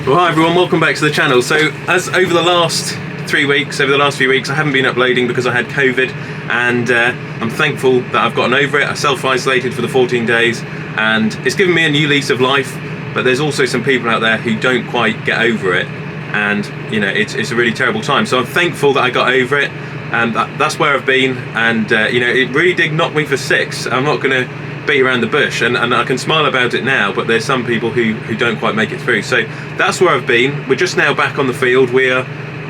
Well, hi everyone, welcome back to the channel. So, as over the last few weeks, I haven't been uploading because I had COVID, and I'm thankful that I've gotten over it. I self-isolated for the 14 days, and it's given me a new lease of life. But there's also some people out there who don't quite get over it, and you know, it's a really terrible time. So I'm thankful that I got over it, and that's where I've been. And you know, it really did knock me for six. I'm not going to beat around the bush, and I can smile about it now, but there's some people who don't quite make it through. So that's where I've been. We're just now back on the field. We're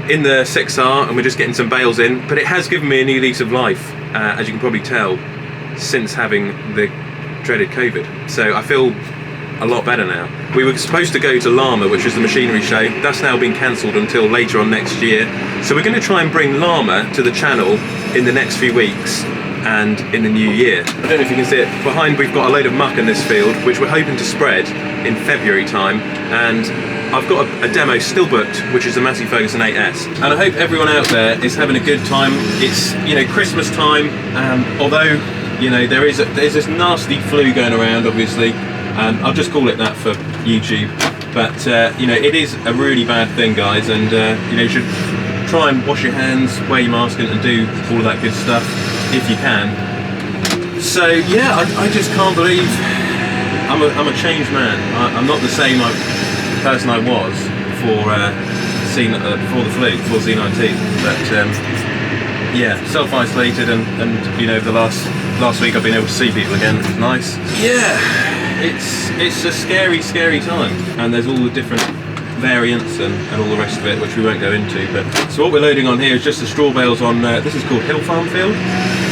in the 6R and we're just getting some bales in, but it has given me a new lease of life, as you can probably tell, since having the dreaded COVID. So I feel a lot better now. We were supposed to go to Llama, which is the machinery show. That's now been cancelled until later on next year. So we're going to try and bring Llama to the channel in the next few weeks and in the new year. I don't know if you can see it behind. We've got a load of muck in this field which we're hoping to spread in February time, and I've got a demo still booked, which is the Massey Ferguson 8S, and I hope everyone out there is having a good time. It's, you know, Christmas time, although, you know, there's this nasty flu going around, obviously. I'll just call it that for YouTube, but you know, it is a really bad thing, guys, and you know, you should try and wash your hands, wear your mask, and do all of that good stuff if you can. So yeah, I just can't believe I'm a changed man. I'm not the same person I was before the flu, before C19. But yeah, self-isolated, and you know, the last week I've been able to see people again, which is nice. Yeah, it's a scary time, and there's all the different variants and all the rest of it, which we won't go into. But so what we're loading on here is just the straw bales on. This is called Hill Farm Field,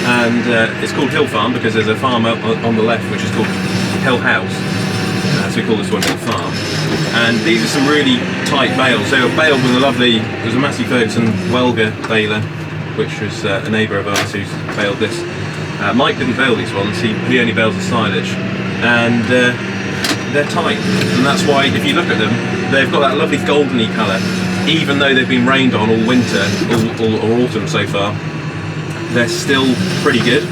and it's called Hill Farm because there's a farm up on the left which is called Hill House, so we call this one Hill Farm. And these are some really tight bales. They were baled with it was a Massey Ferguson Welga baler, which was a neighbour of ours who's baled this. Mike didn't bale these ones, he only bales the silage, and they're tight, and that's why if you look at them, they've got that lovely goldeny colour, even though they've been rained on all winter, or autumn so far. They're still pretty good,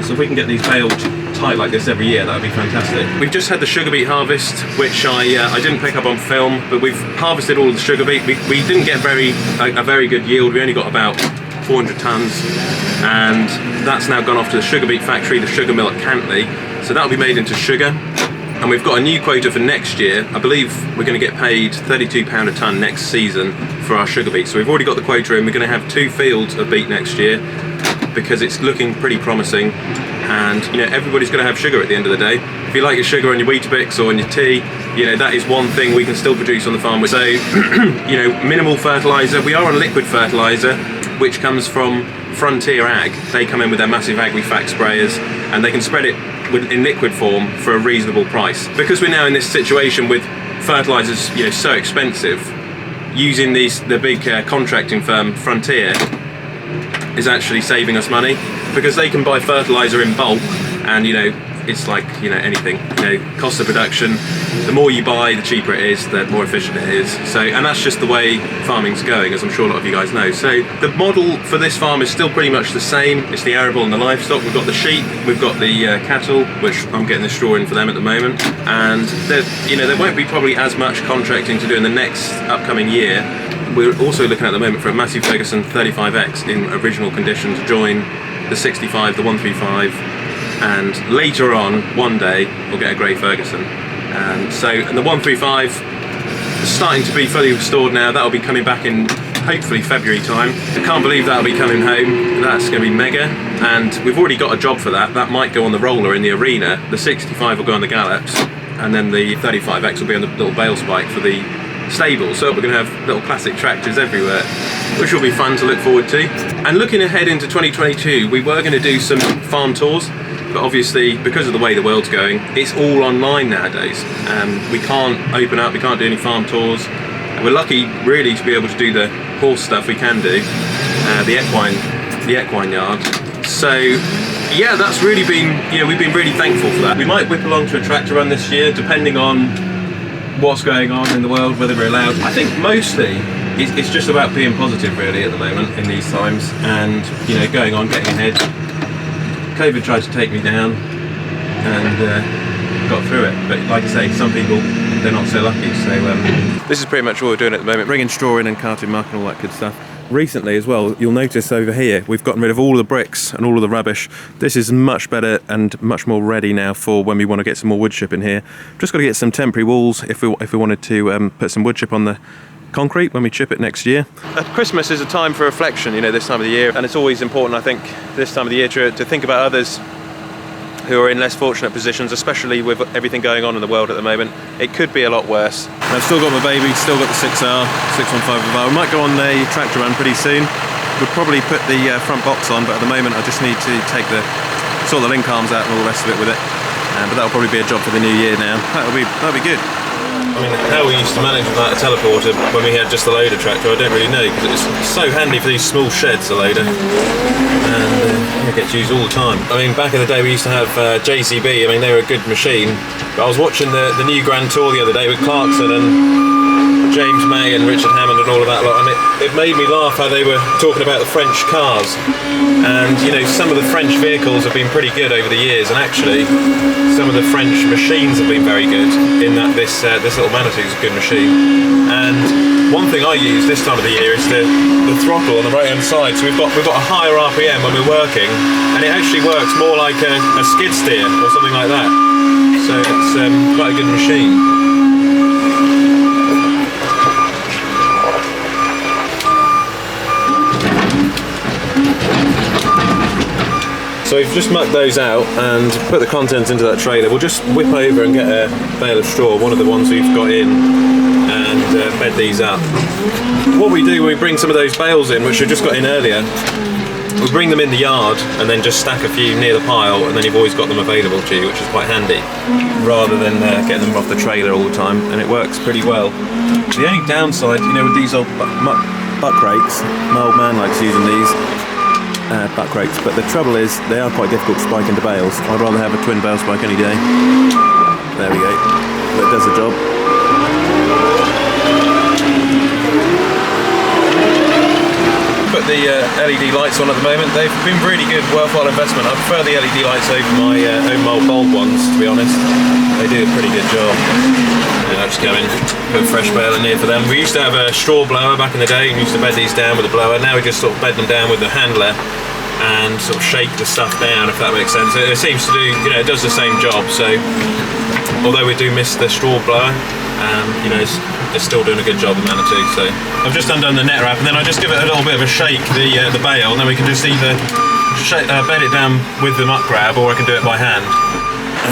so if we can get these baled tight like this every year, that would be fantastic. We've just had the sugar beet harvest, which I didn't pick up on film, but we've harvested all of the sugar beet. We didn't get a very good yield. We only got about 400 tonnes, and that's now gone off to the sugar beet factory, the sugar mill at Cantley, so that'll be made into sugar. And we've got a new quota for next year. I believe we're going to get paid £32 a tonne next season for our sugar beet. So we've already got the quota in. We're going to have 2 fields of beet next year because it's looking pretty promising. And you know, everybody's going to have sugar at the end of the day. If you like your sugar on your Weetabix or on your tea, you know, that is one thing we can still produce on the farm. So, you know, minimal fertiliser. We are on liquid fertiliser, which comes from Frontier Ag. They come in with their massive Agrifac sprayers, and they can spread it in liquid form for a reasonable price. Because we're now in this situation with fertilisers, you know, so expensive, using the big contracting firm Frontier is actually saving us money, because they can buy fertiliser in bulk, and you know, it's like, you know, anything, you know, cost of production, the more you buy, the cheaper it is, the more efficient it is. So, and that's just the way farming's going, as I'm sure a lot of you guys know. So the model for this farm is still pretty much the same. It's the arable and the livestock. We've got the sheep, we've got the cattle, which I'm getting the straw in for them at the moment, and you know, there won't be probably as much contracting to do in the next upcoming year. We're also looking at the moment for a Massey Ferguson 35X in original condition to join the 65, the 135, and later on, one day, we'll get a grey Ferguson. And the 135 is starting to be fully restored now. That'll be coming back in hopefully February time. I can't believe that'll be coming home. That's going to be mega, and we've already got a job for that. That might go on the roller in the arena. The 65 will go on the gallops, and then the 35X will be on the little bale spike for the stable. So we're going to have little classic tractors everywhere, which will be fun to look forward to. And looking ahead into 2022, we were going to do some farm tours, but obviously because of the way the world's going, it's all online nowadays. We can't open up, we can't do any farm tours. We're lucky really to be able to do the horse stuff we can do, the equine yard. So yeah, that's really been, you know, we've been really thankful for that. We might whip along to a tractor run this year, depending on what's going on in the world, whether we're allowed. I think mostly it's just about being positive really at the moment in these times, and you know, going on, getting ahead. COVID tried to take me down, and got through it, but like I say, some people they're not so lucky. So this is pretty much what we're doing at the moment, bringing straw in and carting muck and all that good stuff. Recently as well, you'll notice over here we've gotten rid of all the bricks and all of the rubbish. This is much better and much more ready now for when we want to get some more wood chip in here. Just got to get some temporary walls if we wanted to put some wood chip on the concrete when we chip it next year. Christmas is a time for reflection, you know, this time of the year, and it's always important, I think, this time of the year to think about others who are in less fortunate positions, especially with everything going on in the world at the moment. It could be a lot worse. I've still got my baby, still got the 6R, 615R. We might go on a tractor run pretty soon. We'll probably put the front box on, but at the moment I just need to sort the link arms out and all the rest of it with it. But that'll probably be a job for the new year now. That'll be good. I mean, how we used to manage without a teleporter when we had just the loader tractor, I don't really know, because it's so handy for these small sheds, the loader, and it gets used all the time. I mean, back in the day we used to have JCB. I mean, they were a good machine, but I was watching the new Grand Tour the other day with Clarkson and James May and Richard Hammond and all of that lot, and it made me laugh how they were talking about the French cars. And you know, some of the French vehicles have been pretty good over the years, and actually some of the French machines have been very good in that this little Manitou is a good machine. And one thing I use this time of the year is the throttle on the right hand side. So we've got a higher RPM when we're working, and it actually works more like a skid steer or something like that. So it's quite a good machine. So we've just mucked those out and put the contents into that trailer. We'll just whip over and get a bale of straw, one of the ones we've got in, and bed these up. What we do when we bring some of those bales in, which we've just got in earlier, we bring them in the yard and then just stack a few near the pile, and then you've always got them available to you, which is quite handy, rather than getting them off the trailer all the time, and it works pretty well. The only downside, you know, with these old buck rakes, my old man likes using these, buck rakes, but the trouble is they are quite difficult to spike into bales. I'd rather have a twin bale spike any day. There we go. That does the job. Put the LED lights on at the moment. They've been really good, worthwhile investment. I prefer the LED lights over my old bulb ones, to be honest. They do a pretty good job. Yeah, I'll just go in, put a fresh bale in here for them. We used to have a straw blower back in the day. We used to bed these down with a blower. Now we just sort of bed them down with the handler and sort of shake the stuff down, if that makes sense. It seems to do, you know, it does the same job. So although we do miss the straw blower, you know, it's still doing a good job, the Manitou. So I've just undone the net wrap, and then I just give it a little bit of a shake, the bale, and then we can just either bed it down with the muck grab, or I can do it by hand.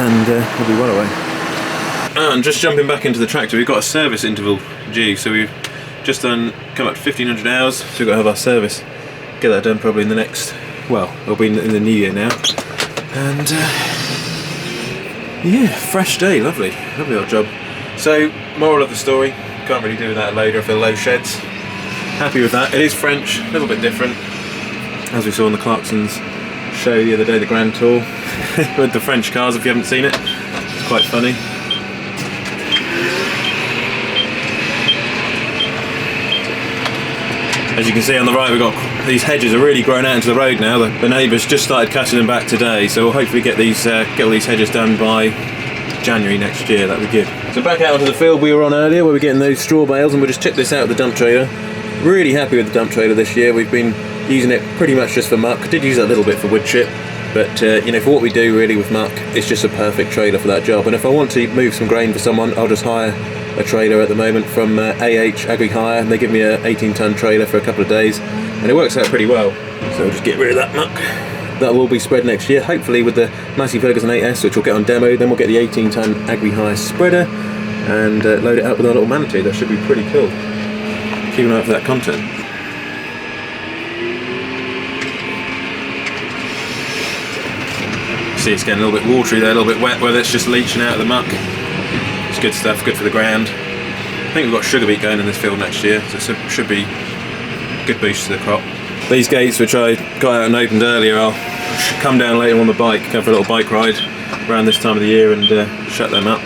And we'll be well away. And just jumping back into the tractor, we've got a service interval due, so we've just come up to 1500 hours, so we've got to have our service. Get that done probably in the next, well, it'll be in the new year now. And yeah, fresh day, lovely old job. So, moral of the story, can't really do without a loader if they're low sheds. Happy with that. It is French, a little bit different, as we saw on the Clarksons show the other day, the Grand Tour, with the French cars, if you haven't seen it. It's quite funny. As you can see on the right, we've got these hedges are really grown out into the road now. The neighbours just started cutting them back today, so we'll hopefully get all these hedges done by January next year. That'd be good. So back out onto the field we were on earlier, where we're getting those straw bales, and we'll just tip this out of the dump trailer. Really happy with the dump trailer this year. We've been using it pretty much just for muck. Did use it a little bit for wood chip, but you know, for what we do really with muck, it's just a perfect trailer for that job. And if I want to move some grain for someone, I'll just hire a trailer at the moment from Agri Hire, and they give me a 18-ton trailer for a couple of days, and it works out pretty well. So we'll just get rid of that muck. That will be spread next year, hopefully with the Massey Ferguson 8S, which we'll get on demo. Then we'll get the 18-ton Agri Hire spreader and load it up with our little Manitou. That should be pretty cool. Keep an eye out for that content. See, it's getting a little bit watery there, a little bit wet where it's just leaching out of the muck. It's good stuff, good for the ground. I think we've got sugar beet going in this field next year, so it should be a good boost to the crop. These gates, which I got out and opened earlier, I'll come down later on the bike, go for a little bike ride around this time of the year and shut them up.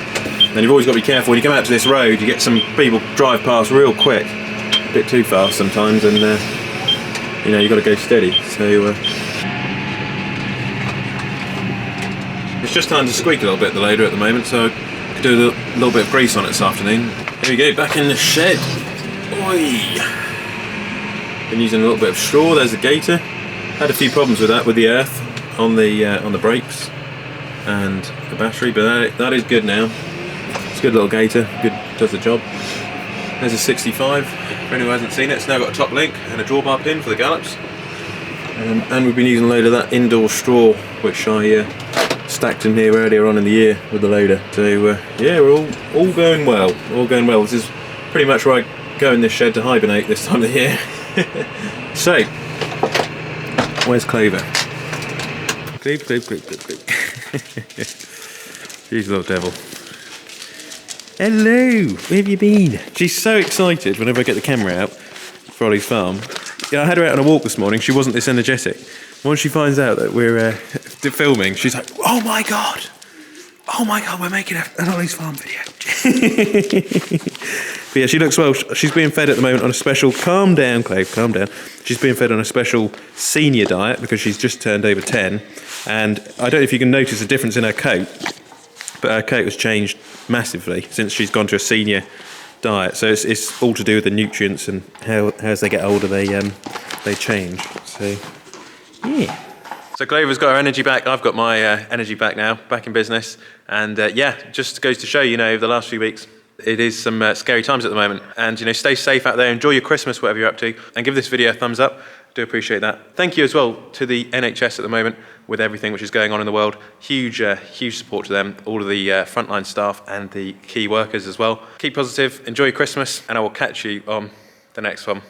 Then you've always got to be careful when you come out to this road. You get some people drive past real quick, a bit too fast sometimes, and you know, you've got to go steady. So it's just time to squeak a little bit, the loader at the moment, so do a little bit of grease on it this afternoon. Here we go, back in the shed. Oi! Been using a little bit of straw. There's the gator. Had a few problems with that, with the earth on the brakes and the battery, but that is good now. It's a good little gator. Good, does the job. There's a 65. For anyone who hasn't seen it, it's now got a top link and a drawbar pin for the gallops. And we've been using a load of that indoor straw, which I stacked in here earlier on in the year with the loader. So yeah, we're all going well. All going well. This is pretty much where I go in this shed to hibernate this time of the year. So, where's Clover? Clover. She's a little devil. Hello, where have you been? She's so excited whenever I get the camera out for Olly's farm. Yeah, I had her out on a walk this morning. She wasn't this energetic. Once she finds out that we're filming, she's like, oh my god, we're making an Olly's farm video. But yeah, she looks well. She's being fed at the moment on a special, calm down, Clave, calm down. She's being fed on a special senior diet because she's just turned over 10. And I don't know if you can notice a difference in her coat, but her coat has changed massively since she's gone to a senior diet. So it's all to do with the nutrients and how as they get older they change. So yeah. So Clover's got her energy back. I've got my energy back now, back in business. And yeah, just goes to show, you know, over the last few weeks, it is some scary times at the moment. And, you know, stay safe out there. Enjoy your Christmas, whatever you're up to. And give this video a thumbs up. Do appreciate that. Thank you as well to the NHS at the moment with everything which is going on in the world. Huge support to them, all of the frontline staff and the key workers as well. Keep positive, enjoy your Christmas, and I will catch you on the next one.